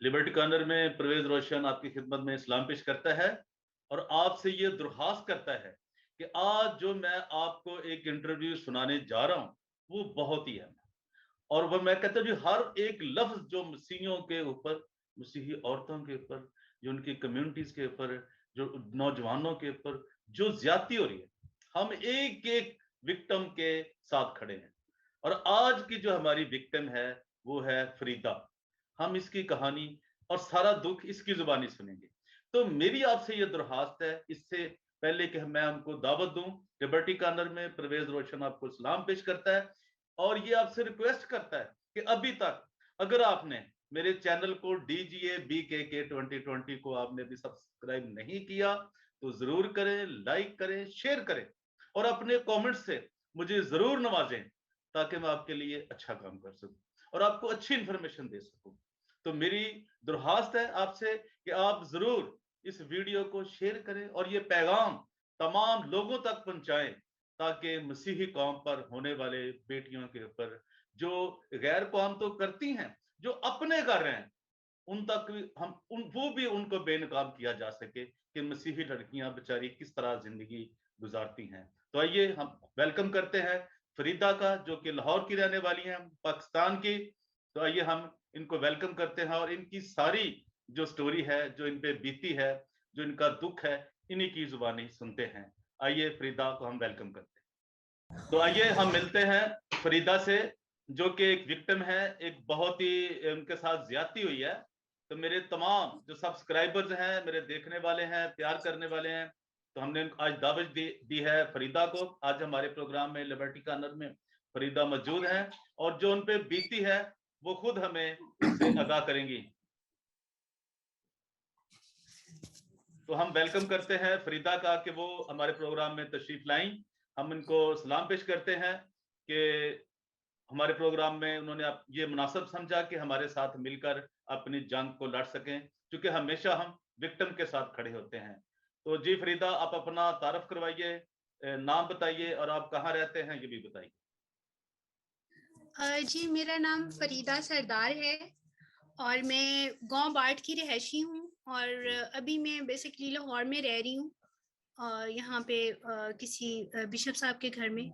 Liberty corner में परवेज रोशन आपकी खिदमत में सलाम पेश करता है और आपसे ये दरख्वास्त करता है कि आज जो मैं आपको एक इंटरव्यू सुनाने जा रहा हूं वो बहुत ही अहम है। और वो मैं कहता हूँ जी, हर एक लफ्ज जो मसीहियों के ऊपर, मसीही औरतों के ऊपर, जो उनकी कम्युनिटीज के ऊपर, जो नौजवानों के ऊपर जो ज्यादती हो रही है, हम एक एक विक्टिम के साथ खड़े हैं। और आज की जो हमारी विक्टिम है वो है फरीदा। हम इसकी कहानी और सारा दुख इसकी जुबानी सुनेंगे। तो मेरी आपसे ये दरख्वास्त है, इससे पहले कि मैं हमको दावत दूं, लिबर्टी कॉर्नर में परवेज रोशन आपको सलाम पेश करता है और ये आपसे रिक्वेस्ट करता है कि अभी तक अगर आपने मेरे चैनल को डीजीए BKK 2020 को आपने अभी सब्सक्राइब नहीं किया तो जरूर करें, लाइक करें, शेयर करें और अपने कमेंट्स से मुझे जरूर नवाजें ताकि मैं आपके लिए अच्छा काम कर सकूं और आपको अच्छी इंफॉर्मेशन दे सकूं। तो मेरी दरख्वास्त है आपसे कि आप जरूर इस वीडियो को शेयर करें और ये पैगाम तमाम लोगों तक पहुंचाएं ताकि मसीही कौम पर होने वाले बेटियों के ऊपर जो गैर कौम तो करती हैं, जो अपने कर रहे हैं, उन तक भी हम वो भी उनको बेनकाब किया जा सके कि मसीही लड़कियां बेचारी किस तरह जिंदगी गुजारती हैं। तो आइए हम वेलकम करते हैं फरीदा का, जो कि लाहौर की रहने वाली हैं, पाकिस्तान की। तो आइए हम इनको वेलकम करते हैं और इनकी सारी जो स्टोरी है, जो इन पे बीती है, जो इनका दुख है, इन्हीं की जुबानी सुनते हैं। आइए फरीदा को हम वेलकम करते हैं। तो आइए हम मिलते हैं फरीदा से, जो कि एक विक्टिम है, एक बहुत ही उनके साथ ज्यादती हुई है। तो मेरे तमाम जो सब्सक्राइबर्स हैं, मेरे देखने वाले हैं, प्यार करने वाले हैं, तो हमने आज दावत दी है फरीदा को। आज हमारे प्रोग्राम में लिबर्टी कॉर्नर में फरीदा मौजूद हैं और जो उन पे बीती है वो खुद हमें इससे आगाह करेंगी। तो हम वेलकम करते हैं फरीदा का कि वो हमारे प्रोग्राम में तशरीफ लाई। हम इनको सलाम पेश करते हैं कि हमारे प्रोग्राम में उन्होंने ये मुनासिब समझा कि हमारे साथ मिलकर अपनी जंग को लड़ सकें, क्योंकि हमेशा हम विक्टिम के साथ खड़े होते हैं। तो जी फरीदा, आप अपना तारफ करवाइए, नाम बताइए और आप कहाँ रहते हैं ये भी बताइए। जी, मेरा नाम फरीदा सरदार है और मैं गांव बाट की रहायशी हूँ और अभी मैं बेसिकली लाहौर में रह रही हूँ यहाँ पे किसी बिशप साहब के घर में।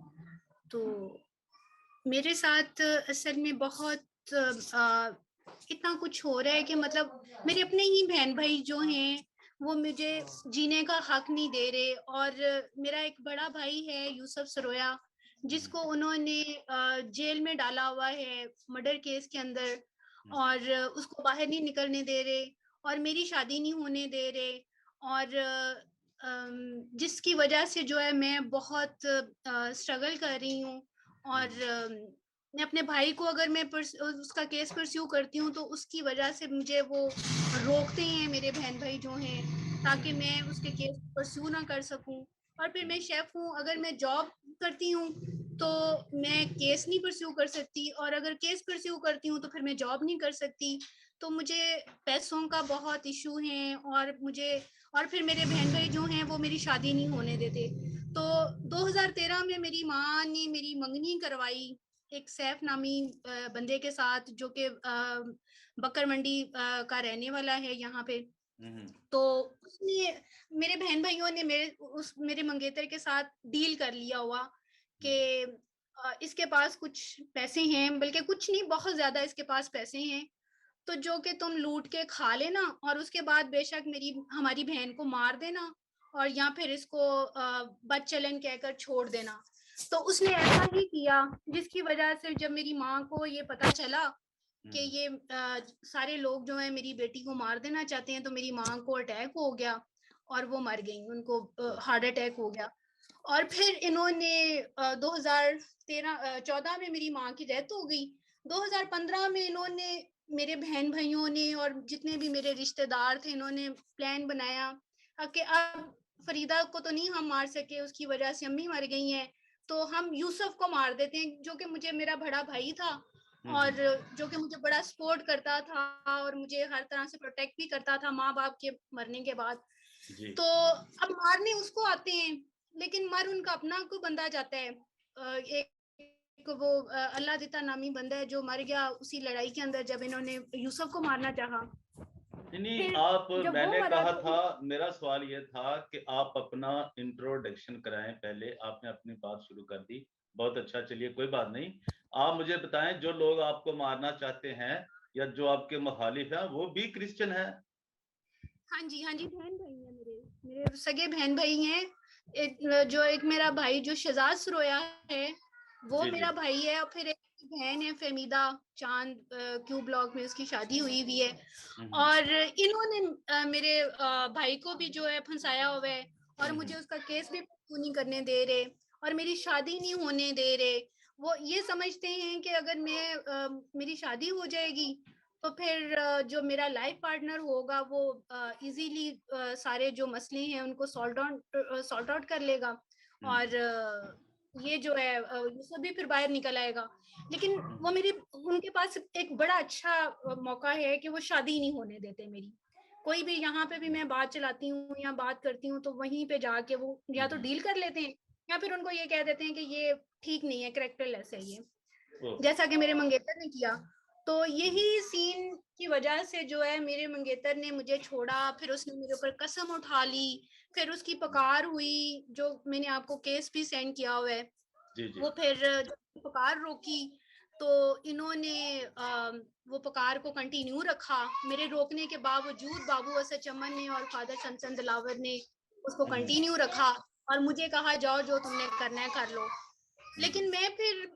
तो मेरे साथ असल में बहुत इतना कुछ हो रहा है कि मतलब मेरे अपने ही बहन भाई जो हैं वो मुझे जीने का हक नहीं दे रहे। और मेरा एक बड़ा भाई है यूसुफ सरोया, जिसको उन्होंने जेल में डाला हुआ है मर्डर केस के अंदर, और उसको बाहर नहीं निकलने दे रहे और मेरी शादी नहीं होने दे रहे। और जिसकी वजह से जो है मैं बहुत स्ट्रगल कर रही हूँ। और मैं अपने भाई को अगर मैं उसका केस परस्यू करती हूँ तो उसकी वजह से मुझे वो रोकते हैं, मेरे बहन भाई जो हैं, ताकि मैं उसके केस परस्यू ना कर सकूं। और फिर मैं शेफ हूँ, अगर मैं जॉब करती हूँ तो मैं केस नहीं परस्यू कर सकती, और अगर केस परस्यू करती हूँ तो फिर मैं जॉब नहीं कर सकती। तो मुझे पैसों का बहुत इशू है और फिर मेरे बहन भाई जो हैं वो मेरी शादी नहीं होने देते। तो 2013 में मेरी माँ ने मेरी मंगनी करवाई एक सैफ नामी बंदे के साथ, जो कि बकर मंडी का रहने वाला है यहाँ पे। तो उसने, मेरे बहन भाइयों ने मेरे मंगेतर के साथ डील कर लिया हुआ कि इसके पास कुछ पैसे हैं, बल्कि कुछ नहीं, बहुत ज्यादा इसके पास पैसे हैं, तो जो कि तुम लूट के खा लेना और उसके बाद बेशक हमारी बहन को मार देना और या फिर इसको बदचलन कहकर छोड़ देना। तो उसने ऐसा ही किया, जिसकी वजह से जब मेरी माँ को ये पता चला कि ये सारे लोग जो है मेरी बेटी को मार देना चाहते हैं, तो मेरी माँ को अटैक हो गया और वो मर गई, उनको हार्ट अटैक हो गया। और फिर इन्होंने 2014 में मेरी माँ की डेथ हो गई। 2015 में इन्होंने, मेरे बहन भाइयों ने और जितने भी मेरे रिश्तेदार थे, इन्होंने प्लान बनाया कि अब फरीदा को तो नहीं हम मार सके, उसकी वजह से अम्मी मर गई हैं, तो हम यूसुफ को मार देते हैं, जो कि मुझे मेरा बड़ा भाई था और जो कि मुझे बड़ा सपोर्ट करता था और मुझे हर तरह से प्रोटेक्ट भी करता था माँ बाप के मरने के बाद। तो अब मारने उसको आते हैं, लेकिन मर उनका अपना को बंदा जाता है। एक एक वो अल्लाह दिता नामी बंदा है जो मर गया उसी लड़ाई के अंदर जब इन्होंने यूसुफ को मारना चाहा। नहीं, आप, जब वो मैंने मरा कहा तो था, मेरा सवाल ये था कि आप अपना इंट्रोडक्शन कराएं पहले। आपने अपनी बात शुरू कर दी, बहुत अच्छा, चलिए कोई बात नहीं। आप मुझे बताएं, जो लोग आपको मारना चाहते हैं या जो आपके मुखालिफ हैं वो भी क्रिश्चियन है? हाँ जी, हाँ जी, बहन भाई हैं मेरे, मेरे सगे बहन भाई हैं। एक मेरा भाई जो शहजाद सरोया है वो जी जी। मेरा भाई है, और फिर एक बहन है फेमीदा चांद, क्यू ब्लॉक में उसकी शादी हुई हुई है। हम्म और इन्होंने मेरे भाई को भी जो है फंसाया हुआ है, और मुझे उसका केस भी नहीं करने दे रहे, और मेरी शादी नहीं होने दे रहे। वो ये समझते हैं कि अगर मेरी शादी हो जाएगी तो फिर जो मेरा लाइफ पार्टनर होगा वो इजीली सारे जो मसले हैं उनको सॉल्ट आउट कर लेगा, और ये जो है ये सभी फिर बाहर निकल आएगा। लेकिन वो मेरी उनके पास एक बड़ा अच्छा मौका है कि वो शादी ही नहीं होने देते मेरी। कोई भी यहाँ पे भी मैं बात चलाती हूँ या बात करती हूँ तो वहीं पे जाके वो या तो डील कर लेते हैं या फिर उनको ये कह देते हैं कि ये ठीक नहीं है, कैरेक्टरलेस है ये, जैसा कि मेरे मंगेतर ने किया। तो यही सीन की वजह से जो है मेरे मंगेतर ने मुझे छोड़ा, फिर उसने मेरे ऊपर कसम उठा ली, फिर उसकी पकार हुई जो मैंने आपको केस भी सेंड किया हुआ है। जी जी। वो फिर पकार रोकी तो इन्होंने वो पकार को कंटिन्यू रखा। मेरे रोकने के बावजूद बाबू असद चमन ने और फादर शमसन दिलावर ने उसको कंटिन्यू रखा और मुझे कहा जाओ जो तुमने करना है कर लो। लेकिन मैं फिर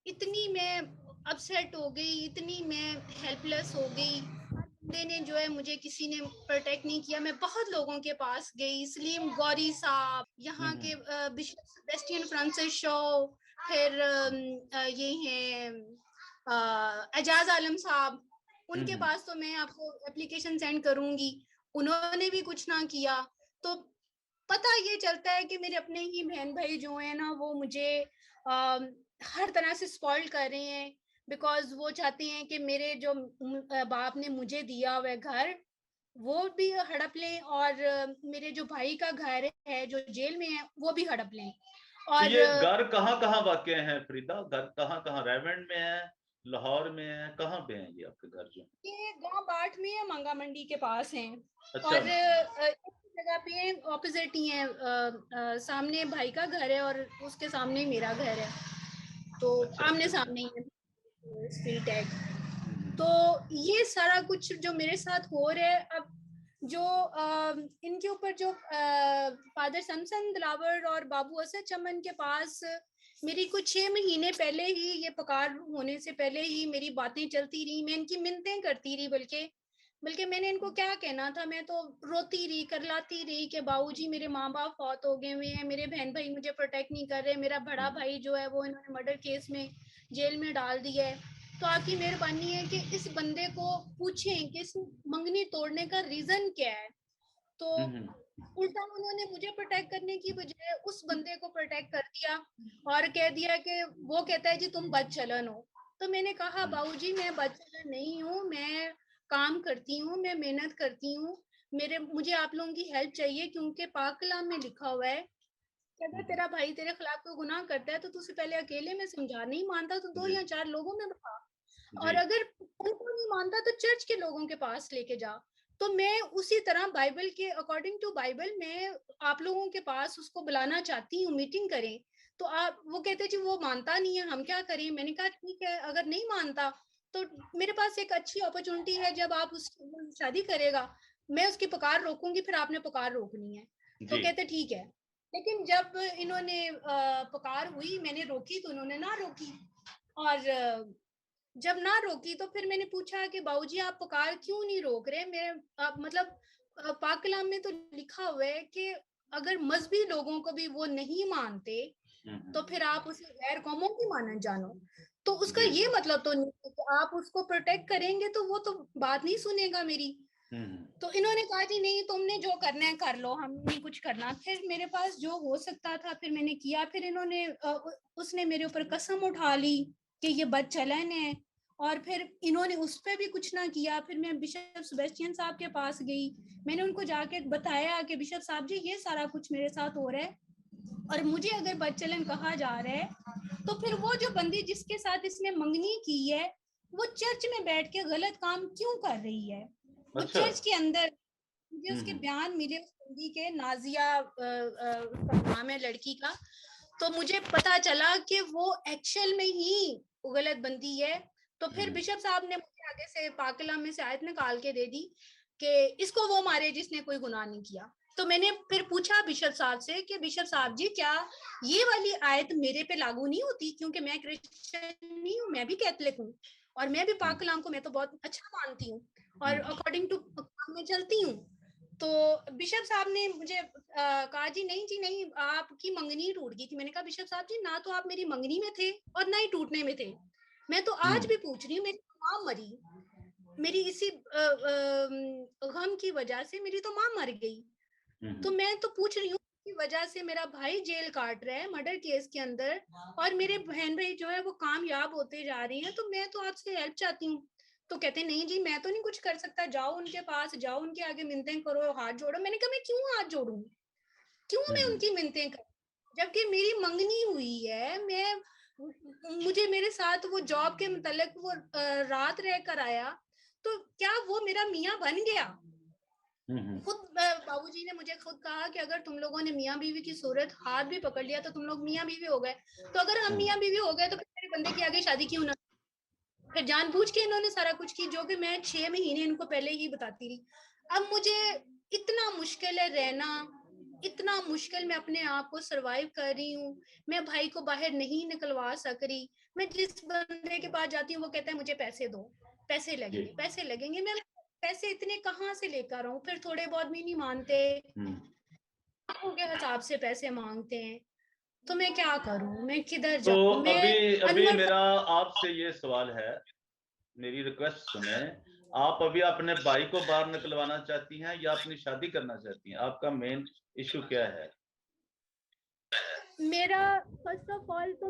इतनी मैं अपसेट हो गई, इतनी मैं हेल्पलेस हो गई। बंदे ने जो है मुझे किसी ने प्रोटेक्ट नहीं किया। मैं बहुत लोगों के पास गई, सलीम गौरी साहब, यहाँ के बिशप सेबेस्टियन फ्रांसिस शो, फिर ये हैं एजाज आलम साहब, उनके पास तो मैं आपको एप्लीकेशन सेंड करूंगी, उन्होंने भी कुछ ना किया। तो पता ये चलता है कि मेरे अपने ही बहन भाई जो है ना वो मुझे हर तरह से स्पॉइल कर रहे हैं, बिकॉज वो चाहते हैं कि मेरे जो बाप ने मुझे दिया हुआ घर वो भी हड़प लें, और मेरे जो भाई का घर है जो जेल में है वो भी हड़प लें। तो और ये घर कहाँ कहाँ वाक़ है फरीदा? घर कहाँ कहाँ, रेवेंड में है, लाहौर में है, कहाँ पे है ये आपके घर जो? ये गांव बाठ में है, मंगा मंडी के पास है। अच्छा। और एक जगह पे ऑपोजिट ही है, सामने भाई का घर है और उसके सामने मेरा घर है, तो अच्छा आमने अच्छा अच्छा। सामने ही है, स्ट्रीट है। तो ये सारा कुछ जो मेरे साथ हो रहा है अब, जो इनके ऊपर जो फादर शमसन दिलावर और बाबू असद चमन के पास मेरी कुछ 6 महीने पहले ही, ये पकार होने से पहले ही मेरी बातें चलती रही, मैं इनकी मिन्नतें करती रही, बल्कि बल्कि मैंने इनको क्या कहना था, मैं तो रोती रही, करलाती रही कि बाबूजी मेरे माँ बाप फौत हो गए हुए हैं, मेरे बहन भाई मुझे प्रोटेक्ट नहीं कर रहे, मेरा बड़ा भाई जो है वो इन्होंने मर्डर केस में जेल में डाल दिया है। तो आपकी मेहरबानी है कि इस बंदे को पूछें कि इस मंगनी तोड़ने का रीजन क्या है। तो उल्टा उन्होंने मुझे प्रोटेक्ट करने की बजाय उस बंदे को प्रोटेक्ट कर दिया और कह दिया कि वो कहता है जी तुम बदचलन हो। तो मैंने कहा बाबूजी मैं बदचलन नहीं हूँ, मैं काम करती हूँ, मैं मेहनत करती हूँ, मुझे आप लोगों की हेल्प चाहिए, क्योंकि पाक कलाम में लिखा हुआ है कि अगर तेरा भाई तेरे खिलाफ कोई गुनाह करता है तो तू उसे पहले अकेले में समझा, नहीं मानता तो 2 या 4 लोगों में बता, और जी। अगर उनको नहीं मानता तो चर्च के लोगों के पास लेके जा। तो मैं उसी तरह बाइबल के अकॉर्डिंग टू बाइबल मैं आप लोगों के पास उसको बुलाना चाहती हूँ, मीटिंग करें। तो आप, वो कहते जी वो मानता नहीं है, हम क्या करें। मैंने कहा ठीक है, अगर नहीं मानता तो मेरे पास एक अच्छी अपॉर्चुनिटी है, जब आप उसकी शादी करेगा मैं उसकी पुकार रोकूंगी, फिर आपने पुकार रोकनी है। तो जी। कहते ठीक है। लेकिन जब इन्होंने पुकार हुई, मैंने रोकी तो उन्होंने ना रोकी, और जब ना रोकी तो फिर मैंने पूछा कि बाबूजी आप पुकार क्यों नहीं रोक रहे, मेरे मतलब पाक कलाम में तो लिखा हुआ है कि अगर मजहबी लोगों को भी वो नहीं मानते तो फिर आप उसे गैर कौमों की मानन जानो। तो उसका जी। ये मतलब तो नहीं है कि आप उसको प्रोटेक्ट करेंगे तो वो तो बात नहीं सुनेगा मेरी। तो इन्होंने कहा जी नहीं तुमने जो करना है कर लो, हम नहीं कुछ करना। फिर मेरे पास जो हो सकता था फिर मैंने किया। फिर इन्होंने उसने मेरे ऊपर कसम उठा ली कि ये बदचलन है, और फिर इन्होंने उस पर भी कुछ ना किया। फिर मैं बिशप सेबेस्टियन साहब के पास गई, मैंने उनको जाके बताया कि बिशप साहब जी ये सारा कुछ मेरे साथ हो रहा है, और मुझे अगर बदचलन कहा जा रहा है तो फिर वो जो बंदी जिसके साथ इसने मंगनी की है वो चर्च में बैठ के गलत काम क्यों कर रही है? वो अच्छा। चर्च के अंदर मुझे उसके बयान मिले उस बंदी के, नाजिया उसका नाम है लड़की का, तो मुझे पता चला कि वो एक्चुअल में ही गलत बंदी है। तो फिर बिशप साहब ने मुझे आगे से पाक कलाम में से आयत निकाल के दे दी कि इसको वो मारे जिसने कोई गुनाह नहीं किया। तो मैंने फिर पूछा बिशप साहब से कि बिशप साहब जी क्या ये वाली आयत मेरे पे लागू नहीं होती, क्योंकि मैं क्रिश्चियन नहीं हूँ, मैं भी कैथलिक हूँ और मैं भी पाक कलाम को मैं तो बहुत अच्छा मानती हूँ और अकॉर्डिंग टू मैं चलती हूँ। तो बिशप साहब ने मुझे कहा जी नहीं आपकी मंगनी टूट गई थी। मैंने कहा बिशप साहब जी ना तो आप मेरी मंगनी में थे और ना ही टूटने में थे, मैं तो आज भी पूछ रही हूँ, मेरी माँ मरी, मेरी इसी गम की वजह से मेरी तो माँ मर गई, तो मैं तो पूछ रही हूँ की वजह से मेरा भाई जेल काट रहा है मर्डर केस के अंदर और मेरे बहन भाई जो है वो कामयाब होते जा रही हैं, तो मैं तो आपसे हेल्प चाहती हूँ। तो कहते नहीं जी मैं तो नहीं कुछ कर सकता, जाओ उनके पास, जाओ उनके आगे मिन्नतें करो, हाथ जोड़ो। मैंने कहा मैं क्यों हाथ जोड़ूं, क्यों मैं उनकी मिन्नतें करूं जबकि मेरी मंगनी हुई है। मुझे मेरे साथ वो जॉब के मुतालिक वो रात रह कर आया, तो क्या वो मेरा मियाँ बन गया? खुद बाबूजी ने मुझे खुद कहा कि अगर तुम लोगों ने मियाँ बीवी की सूरत हाथ भी पकड़ लिया तो तुम लोग मियाँ बीवी हो गए, तो अगर हम मियाँ बीवी हो गए तो फिर मेरे बंदे की आगे शादी क्यों ना? फिर जानबूझ के इन्होंने सारा कुछ की जो कि मैं 6 महीने इनको पहले ही बताती रही। अब मुझे इतना मुश्किल है रहना, इतना मुश्किल मैं अपने आप को सरवाइव कर रही हूँ, मैं भाई को बाहर नहीं निकलवा सक रही। मैं जिस बंदे के पास जाती हूँ वो कहता है मुझे पैसे दो, पैसे लगेंगे पैसे लगेंगे। मैं पैसे इतने कहाँ से लेकर आऊं, फिर थोड़े बहुत भी नहीं मानते, के हिसाब से पैसे मांगते हैं, तो मैं क्या करूं, मैं किधर तो जाऊं? मैं अभी अनवर मेरा आपसे ये सवाल है, मेरी रिक्वेस्ट सुने। आप अभी अपने भाई को बाहर निकलवाना चाहती हैं या अपनी शादी करना चाहती हैं? आपका मेन इशू क्या है? मेरा फर्स्ट ऑफ ऑल तो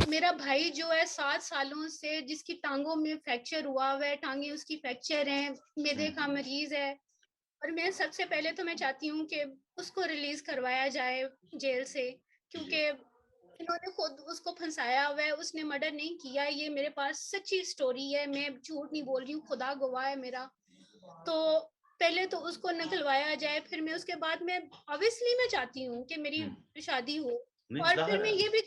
मेरा भाई जो है 7 सालों से जिसकी टांगों में फ्रैक्चर हुआ हुआ है, टांगे उसकी फ्रैक्चर है, मैदे का मरीज है, और मैं सबसे पहले तो मैं चाहती हूँ कि उसको रिलीज करवाया जाए जेल से, क्योंकि इन्होंने खुद उसको फंसाया हुआ है, उसने मर्डर नहीं किया। ये मेरे पास सच्ची स्टोरी है, मैं झूठ नहीं बोल रही हूँ, खुदा गवाह है मेरा। तो पहले तो उसको निकलवाया जाए, फिर मैं उसके बाद में ऑब्वियसली मैं चाहती हूँ कि मेरी शादी हो, और फिर जाहिर मैं है।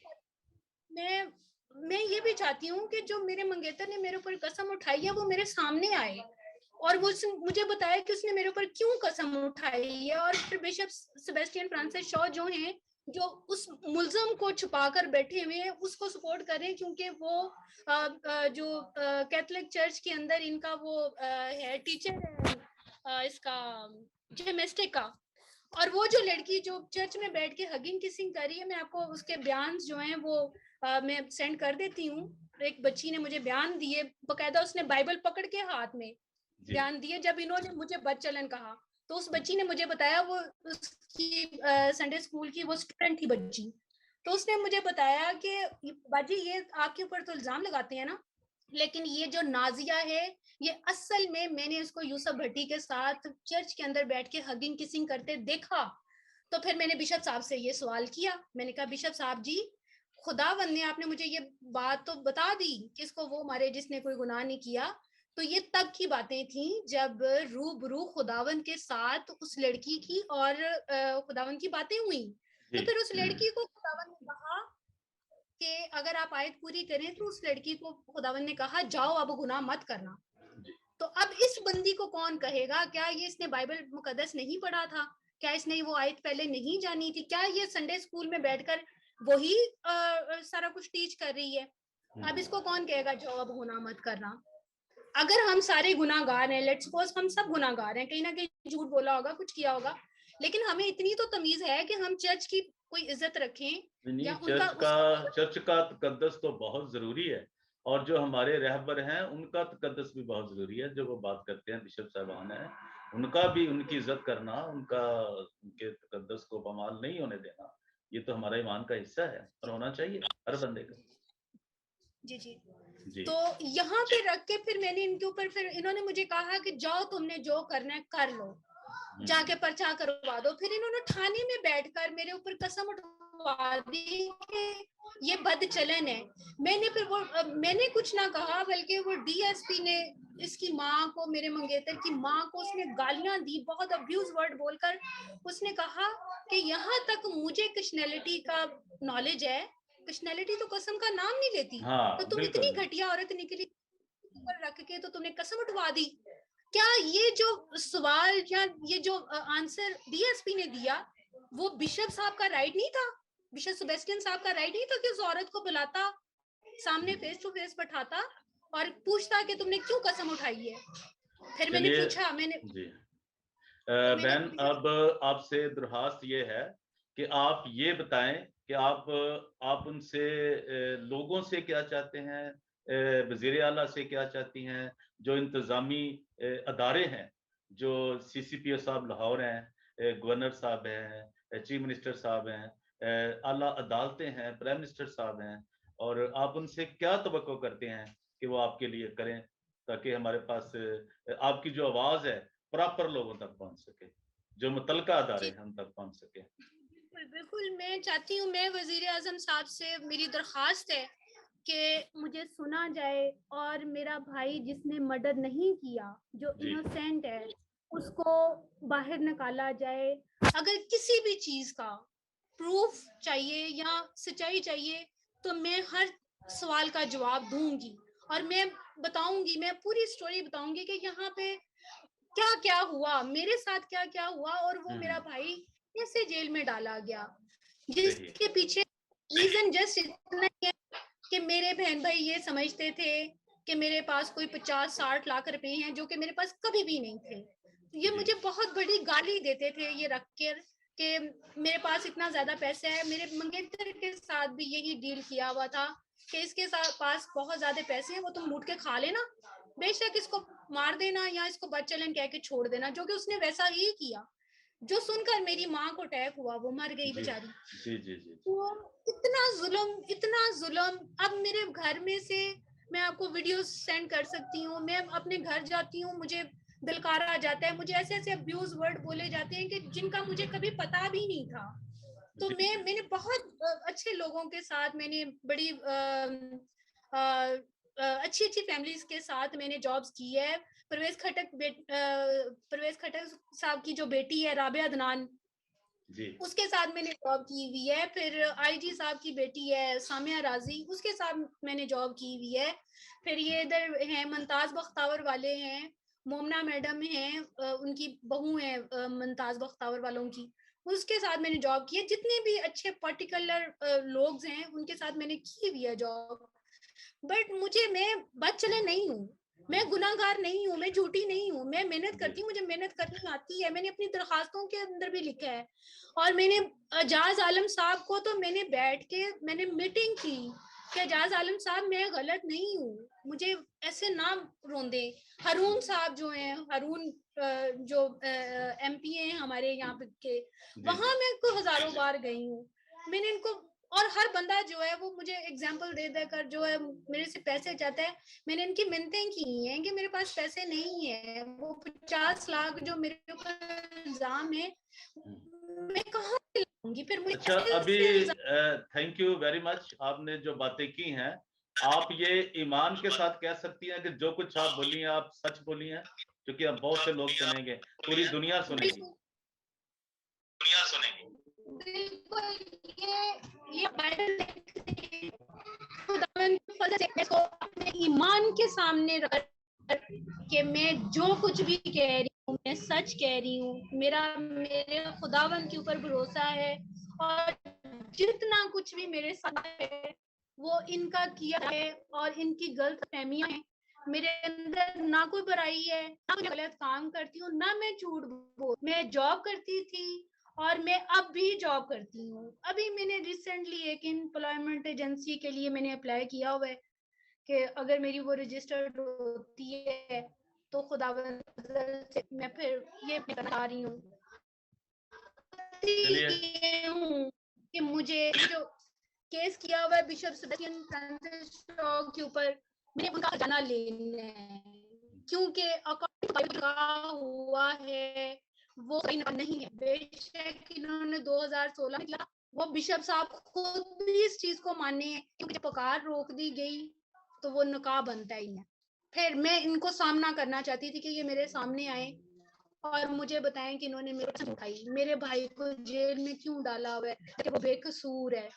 मैं मैं ये भी चाहती हूँ कि जो मेरे मंगेतर ने मेरे ऊपर कसम उठाई है वो मेरे सामने आए और वो मुझे बताया कि उसने मेरे ऊपर क्यों कसम उठाई है। और फिर बिशप सेबेस्टियन फ्रांसिस शॉ जो हैं, जो उस मुल्जम को छुपाकर बैठे हुए हैं, उसको सपोर्ट करें, क्योंकि वो जो कैथोलिक चर्च के अंदर इनका वो है टीचर है इसका जेमेस्टिक का। और वो जो लड़की जो चर्च में बैठ के हगिंग किसिंग कर रही है, मैं आपको उसके बयान जो हैं वो मैं सेंड कर देती हूँ। एक बच्ची ने मुझे बयान दिए, बकायदा उसने बाइबल पकड़ के हाथ में बयान दिए। जब इन्होंने मुझे बदचलन कहा तो उस बच्ची ने मुझे बताया, वो उसकी संडे स्कूल की वो स्टूडेंट थी बच्ची, तो उसने मुझे बताया कि बाजी ये आपके ऊपर तो इल्जाम लगाते हैं ना, लेकिन ये जो नाजिया है ये असल में मैंने इसको यूसुफ भट्टी के साथ चर्च के अंदर बैठ के हगिंग किसिंग करते देखा। तो फिर मैंने बिशप साहब से ये सवाल किया, मैंने कहा बिशप साहब जी खुदावंद ने आपने मुझे ये बात तो बता दी कि इसको वो मारे जिसने कोई गुनाह नहीं किया, तो ये तब की बातें थी जब रूबरू खुदावंद के साथ उस लड़की की और खुदावंद की बातें हुई। तो फिर उस लड़की को खुदावंद ने कहा कि अगर आप आयत पूरी करें, तो उस लड़की को खुदावंद ने कहा जाओ अब गुनाह मत करना। तो अब इस बंदी को कौन कहेगा, क्या ये इसने बाइबल मुकद्दस नहीं पढ़ा था, क्या इसने वो आयत पहले नहीं जानी थी, क्या ये संडे स्कूल में बैठकर वही सारा कुछ टीच कर रही है? अब इसको कौन कहेगा जाओ अब गुनाह मत करना? अगर हम सारे गुनाहगार हैं, लेट्स सपोज हम सब गुनाहगार हैं, कहीं ना कहीं झूठ बोला होगा, कुछ किया होगा, लेकिन हमें इतनी तो तमीज है कि हम चर्च की कोई इज्जत रखें नहीं, या उनका चर्च का तकद्दस तो बहुत जरूरी है, और जो हमारे रहबर हैं उनका तकद्दस भी बहुत जरूरी है। जो वो बात करते हैं बिशप साहबान है, उनका भी, उनकी इज्जत करना, उनके तकद्दस को बमाल नहीं होने देना, ये तो हमारा ईमान का हिस्सा है और होना चाहिए हर बंदे का। जी जी। जी तो यहाँ पे रख के फिर मैंने इनके ऊपर, फिर इन्होंने मुझे कहा कि जाओ तुमने जो करना है कर लो। जाके पर्चा करवा दो। फिर इन्होंने थाने में बैठकर मेरे ऊपर कसम उठवा दी कि ये बदचलन है। मैंने कुछ ना कहा, बल्कि वो डीएसपी ने इसकी माँ को, मेरे मंगेतर की माँ को उसने गालियां दी, बहुत अब्यूज वर्ड बोलकर। उसने कहा कि यहाँ तक मुझे कृष्णैलिटी का नॉलेज है, कृष्णैलिटी तो कसम का नाम नहीं लेती, तो तुम इतनी घटिया औरत निकली, रख के तो तुमने कसम उठवा दी। क्या ये जो सवाल या ये जो आंसर डीएसपी ने दिया, वो बिशप साहब का राइट नहीं था? बिशप सेबेस्टियन साहब का राइट नहीं था कि उस औरत को बुलाता, सामने फेस टू फेस बैठाता और पूछता कि तुमने क्यों कसम उठाई है? फिर मैंने पूछा, जी बहन, अब आपसे दरखास्त ये है कि आप ये बताएं कि आप उनसे लोगों से क्या चाहते हैं, वज़ीर आला से क्या चाहती हैं, जो इंतजामी अदारे हैं, जो सीसीपीओ साहब लाहौर हैं, गवर्नर साहब हैं, चीफ मिनिस्टर साहब हैं, आला अदालतें हैं, प्राइम मिनिस्टर साहब हैं, और आप उनसे क्या तवक्को करते हैं कि वो आपके लिए करें, ताकि हमारे पास आपकी जो आवाज़ है प्रॉपर लोगों तक पहुंच सके, जो मुतलका अदारे हैं हम तक पहुंच सके। बिल्कुल, मैं चाहती हूँ, मैं वज़ीर आज़म साहब से मेरी दरख्वास्त है कि मुझे सुना जाए और मेरा भाई जिसने मर्डर नहीं किया, जो इनोसेंट है, उसको बाहर निकाला जाए। अगर किसी भी चीज का प्रूफ चाहिए या सच्चाई चाहिए तो मैं हर सवाल का जवाब दूंगी और मैं बताऊंगी, मैं पूरी स्टोरी बताऊंगी कि यहाँ पे क्या क्या हुआ, मेरे साथ क्या क्या हुआ और वो मेरा भाई कैसे जेल में डाला गया, जिसके पीछे रीजन जस्ट इतना ही है कि मेरे बहन भाई ये समझते थे कि मेरे पास कोई 50-60 लाख रुपए हैं, जो कि मेरे पास कभी भी नहीं थे। ये मुझे बहुत बड़ी गाली देते थे ये रख कर कि मेरे पास इतना ज्यादा पैसा है। मेरे मंगेतर के साथ भी यही डील किया हुआ था कि इसके पास बहुत ज्यादा पैसे हैं, वो तुम लूट के खा लेना, बेशक इसको मार देना या इसको बदचलन कह के छोड़ देना, जो कि उसने वैसा ही किया। जो सुनकर मेरी माँ को अटैक हुआ, वो मर गई बेचारी। जी जी जी। तो इतना जुल्म, इतना जुल्म। अब मेरे घर में से मैं आपको वीडियो सेंड कर सकती हूँ, मैं अपने घर जाती हूँ, मुझे दिलकारा आ जाता है, मुझे ऐसे ऐसे अब्यूज वर्ड बोले जाते हैं कि जिनका मुझे कभी पता भी नहीं था। तो मैंने बहुत अच्छे लोगों के साथ, मैंने बड़ी अच्छी अच्छी फैमिलीज के साथ मैंने जॉब्स की है। परवेज खटक साहब की जो बेटी है राबिया अदनान, उसके साथ मैंने जॉब की हुई है। फिर आईजी साहब की बेटी है सामिया राजी, उसके साथ मैंने जॉब की हुई है। फिर ये इधर हैं मुमताज बख्तावर वाले हैं, मोमना मैडम हैं, उनकी बहू है मुमताज बख्तावर वालों की, उसके साथ मैंने जॉब की है। जितने भी अच्छे पर्टिकुलर लोग हैं उनके साथ मैंने की हुई है जॉब। बट मैं बदचलन नहीं हूँ, मैं गुनाहगार नहीं हूँ, मैं झूठी नहीं हूँ, मैं मेहनत करती हूँ, मुझे मेहनत करनी आती है। मैंने अपनी दरखास्तों के अंदर भी लिखा है और मैंने एजाज आलम साहब को तो मैंने बैठ के मैंने मीटिंग की कि एजाज आलम साहब मैं गलत नहीं हूँ, मुझे ऐसे ना रोंदे। हारून साहब जो हैं, हारून जो एमपी हैं हमारे यहाँ पे के, वहां मैं को हजारों बार गई हूँ। मैंने इनको, और हर बंदा जो है वो मुझे एग्जाम्पल दे देकर जो है मेरे से पैसे चाहता है, मैंने इनकी मिन्नतें की हैं कि मेरे पास पैसे नहीं है। वो 50 लाख जो मेरे ऊपर इल्जाम है, मैं कहाँ से लाऊंगी? फिर मुझे अच्छा, अभी थैंक यू वेरी मच, आपने जो बातें की हैं आप ये ईमान के साथ कह सकती हैं कि जो कुछ आप बोली हैं आप सच बोली हैं, क्योंकि अब बहुत से लोग सुनेंगे, पूरी दुनिया सुनेगी। बिल्कुल, ये इसको अपने ईमान के सामने रख कि मैं जो कुछ भी कह रही हूँ मैं सच कह रही हूँ, मेरे खुदावन के ऊपर भरोसा है और जितना कुछ भी मेरे साथ है वो इनका किया है और इनकी गलत फहमियां हैं। मेरे अंदर ना कोई बुराई है, ना कोई गलत काम करती हूँ, ना मैं झूठ बोल। मैं जॉब करती थी और मैं अब भी जॉब करती हूँ। अभी मैंने रिसेंटली एक एम्प्लॉयमेंट एजेंसी के लिए मैंने अप्लाई किया हुआ है कि अगर मेरी वो रजिस्टर्ड होती है तो खुदावन से मैं फिर ये बता रही हूँ कि मुझे जो केस किया हुआ है बिशप सेबेस्टियन फ्रांसिस शॉ के ऊपर, मैंने उनका खजाना लेना है, क्योंकि अकॉर्डिंग हुआ है वो सही नहीं है। बेशक इन्होंने 2016 में किया, वो बिशप साहब खुद भी इस चीज को माने हैं, क्योंकि पुकार रोक दी गई तो वो नकाब बनता ही है। फिर मैं इनको सामना करना चाहती थी कि ये मेरे सामने आए और मुझे बताएं कि इन्होंने मेरे भाई को जेल में क्यों डाला हुआ है, कि वो बेकसूर है।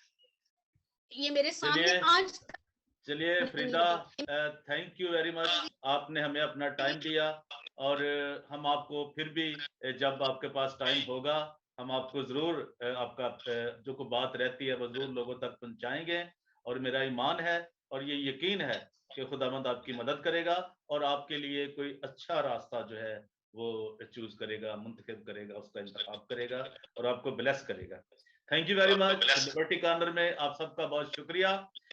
ये मेरे सामने आज चलिए Farida, thank you very much, आपने हमें अपना टाइम दिया और हम आपको फिर भी जब आपके पास टाइम होगा हम आपको जरूर आपका जो कोई बात रहती है वो जरूर लोगों तक पहुंचाएंगे। और मेरा ईमान है और ये यकीन है कि खुदावंद आपकी मदद करेगा और आपके लिए कोई अच्छा रास्ता जो है वो चूज करेगा, मुंतखब करेगा, उसका इंतखाब करेगा और आपको ब्लेस करेगा। Thank you very much. Liberty corner में आप सबका बहुत शुक्रिया।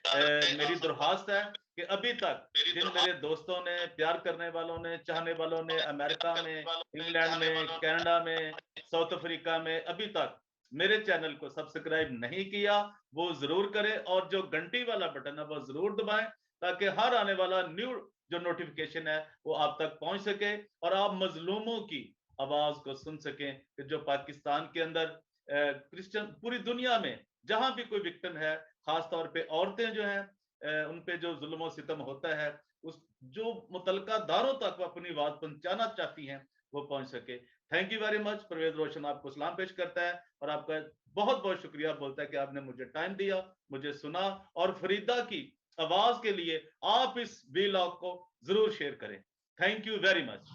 मेरी दरख्वास्त है कि अभी तक जिन मेरे दोस्तों ने, प्यार करने वालों ने, चाहने वालों ने अमेरिका में, इंग्लैंड में, कनाडा में, साउथ अफ्रीका में अभी तक मेरे चैनल को सब्सक्राइब नहीं किया वो जरूर करें और जो घंटी वाला बटन है वो जरूर दबाएं ताकि हर आने वाला न्यू जो नोटिफिकेशन है वो आप तक पहुंच सके और आप मजलूमों की आवाज को सुन सकें कि जो पाकिस्तान के अंदर क्रिश्चियन, पूरी दुनिया में जहां भी कोई विक्टिम है, खासतौर पे औरतें जो हैं उन पे जो जुल्म सितम होता है, उस जो मुतलका दारों तक वो अपनी बात पहुंचाना चाहती हैं वो पहुंच सके। Thank you very much. Parvez Roshan आपको सलाम पेश करता है और आपका बहुत बहुत शुक्रिया बोलता है कि आपने मुझे टाइम दिया, मुझे सुना और फरीदा की आवाज के लिए आप इस व्लॉग को जरूर शेयर करें। Thank you very much.